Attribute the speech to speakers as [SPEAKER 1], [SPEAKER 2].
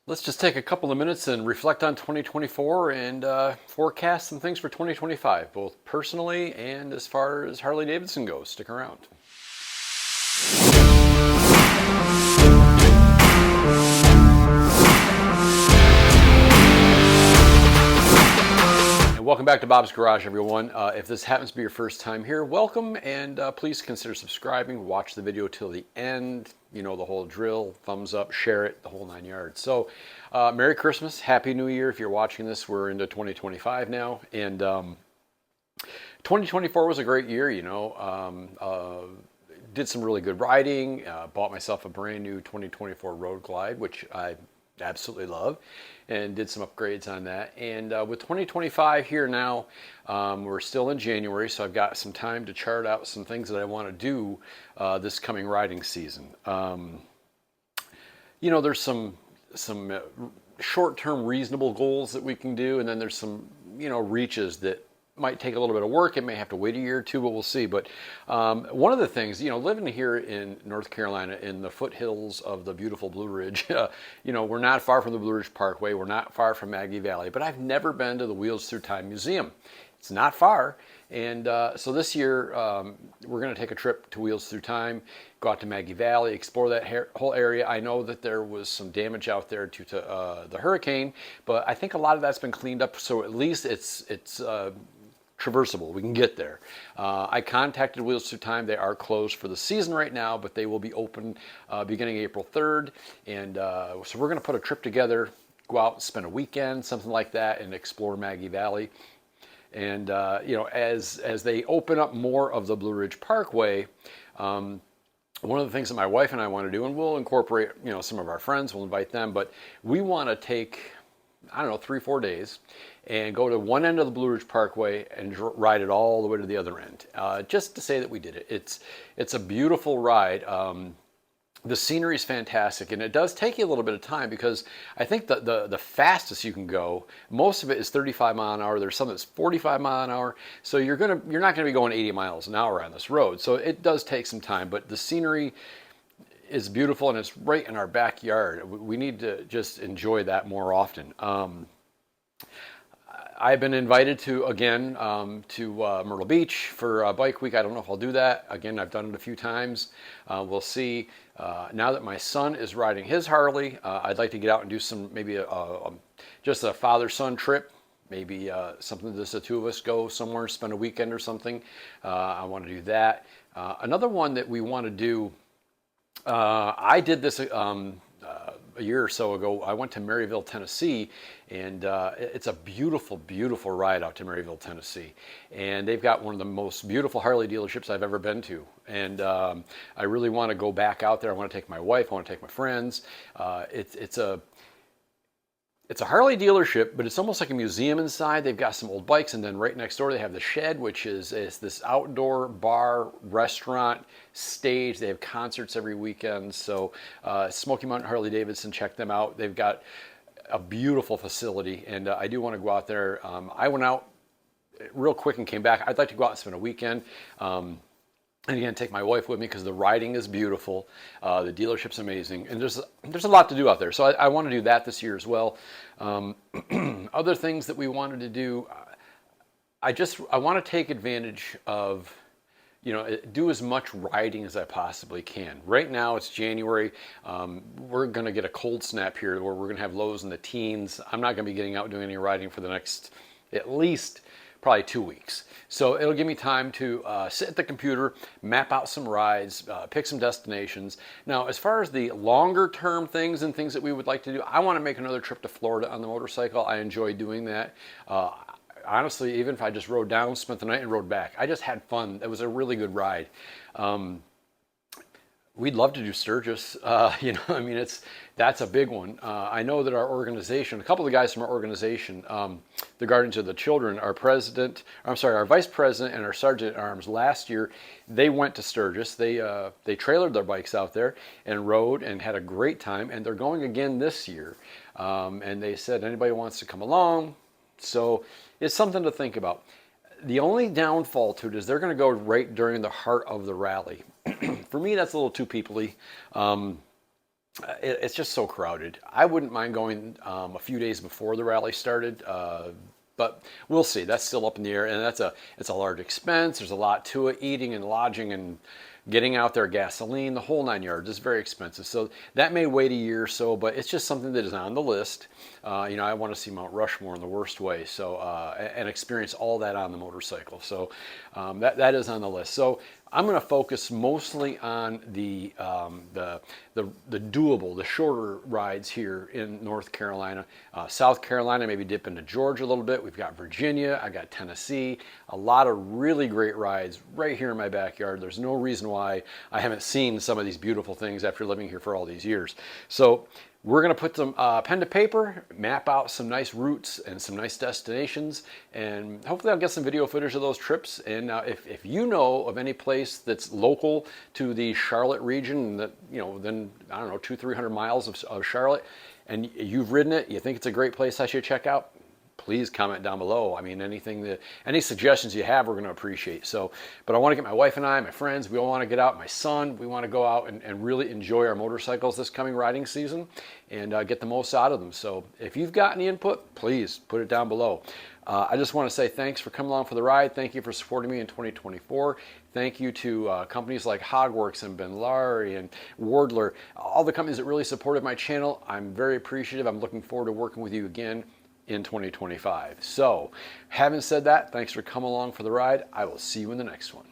[SPEAKER 1] Let's just take a couple of minutes and reflect on 2024 and forecast some things for 2025, both personally and as far as Harley Davidson goes. Stick around. Welcome back to Bob's Garage, everyone. If this happens to be your first time here, welcome, and please consider subscribing. Watch the video till the end. You know the whole drill. Thumbs up, share it, the whole 9 yards. So, Merry Christmas, Happy New Year. If you're watching this, we're into 2025 now, and 2024 was a great year. Did some really good riding. Bought myself a brand new 2024 Road Glide, which I absolutely love, and did some upgrades on that. And with 2025 here now, we're still in January, so I've got some time to chart out some things that I want to do this coming riding season. There's some short-term reasonable goals that we can do, and then there's some reaches that might take a little bit of work. It may have to wait a year or two, but we'll see. But one of the things, living here in North Carolina in the foothills of the beautiful Blue Ridge, we're not far from the Blue Ridge Parkway. We're not far from Maggie Valley, but I've never been to the Wheels Through Time Museum. It's not far. And so this year, we're going to take a trip to Wheels Through Time, go out to Maggie Valley, explore that whole area. I know that there was some damage out there due to the hurricane, but I think a lot of that's been cleaned up. So at least it's traversable. We can get there. I contacted Wheels Through Time. They are closed for the season right now, but they will be open beginning April 3rd. And so we're going to put a trip together, go out and spend a weekend, something like that, and explore Maggie Valley. And as they open up more of the Blue Ridge Parkway, one of the things that my wife and I want to do, and we'll incorporate some of our friends, we'll invite them, but we want to take 3-4 days and go to one end of the Blue Ridge Parkway and ride it all the way to the other end, just to say that we did it. It's a beautiful ride. The scenery is fantastic, and it does take you a little bit of time because I think the fastest you can go, most of it is 35 mile an hour. There's some that's 45 mile an hour, so you're not gonna be going 80 miles an hour on this road. So it does take some time, but the scenery is beautiful, and it's right in our backyard. We need to just enjoy that more often. I've been invited to Myrtle Beach for Bike Week. I don't know if I'll do that. Again, I've done it a few times. We'll see. Now that my son is riding his Harley, I'd like to get out and do maybe just a father-son trip. Maybe something that the two of us go somewhere, spend a weekend or something. I want to do that. Another one that we want to do, I did this a year or so ago. I went to Maryville, Tennessee, and it's a beautiful, beautiful ride out to Maryville, Tennessee. And they've got one of the most beautiful Harley dealerships I've ever been to. And I really want to go back out there. I want to take my wife. I want to take my friends. It's a Harley dealership, but it's almost like a museum inside. They've got some old bikes, and then right next door they have the Shed, which is this outdoor bar, restaurant, stage. They have concerts every weekend. So Smoky Mountain Harley Davidson, check them out. They've got a beautiful facility, and I do want to go out there. I went out real quick and came back. I'd like to go out and spend a weekend. And again, take my wife with me because the riding is beautiful. The dealership's amazing. And there's a lot to do out there. So I want to do that this year as well. Other things that we wanted to do, I want to take advantage of, do as much riding as I possibly can. Right now it's January. We're going to get a cold snap here where we're going to have lows in the teens. I'm not going to be getting out doing any riding for the next at least probably 2 weeks. So it'll give me time to sit at the computer, map out some rides, pick some destinations. Now, as far as the longer term things and things that we would like to do, I want to make another trip to Florida on the motorcycle. I enjoy doing that. Honestly, even if I just rode down, spent the night, and rode back, I just had fun. It was a really good ride. We'd love to do Sturgis. That's a big one. I know that our organization, a couple of the guys from our organization, the Guardians of the Children, our vice president and our sergeant at arms last year, they went to Sturgis. They trailered their bikes out there and rode and had a great time. And they're going again this year. And they said anybody wants to come along. So it's something to think about. The only downfall to it is they're going to go right during the heart of the rally. For me, that's a little too peoply. It's just so crowded. I wouldn't mind going a few days before the rally started, but we'll see. That's still up in the air, and it's a large expense. There's a lot to it. Eating and lodging and getting out there, gasoline, the whole 9 yards is very expensive. So that may wait a year or so, but it's just something that is on the list. I want to see Mount Rushmore in the worst way, so and experience all that on the motorcycle. So that is on the list. So I'm going to focus mostly on the doable, the shorter rides here in North Carolina. South Carolina, maybe dip into Georgia a little bit. We've got Virginia, I got Tennessee, a lot of really great rides right here in my backyard. There's no reason why I haven't seen some of these beautiful things after living here for all these years. So we're going to put some pen to paper, map out some nice routes and some nice destinations, and hopefully I'll get some video footage of those trips. And if you know of any place that's local to the Charlotte region, that, then, I don't know, 200-300 miles of Charlotte, and you've ridden it, you think it's a great place I should check out, please comment down below. I mean, any suggestions you have, we're going to appreciate. So, but I want to get my wife and I, my friends, we all want to get out. My son, we want to go out and really enjoy our motorcycles this coming riding season and get the most out of them. So if you've got any input, please put it down below. I just want to say thanks for coming along for the ride. Thank you for supporting me in 2024. Thank you to companies like Hogworks and Ben Lari and Wardler, all the companies that really supported my channel. I'm very appreciative. I'm looking forward to working with you again in 2025. So, having said that, thanks for coming along for the ride. I will see you in the next one.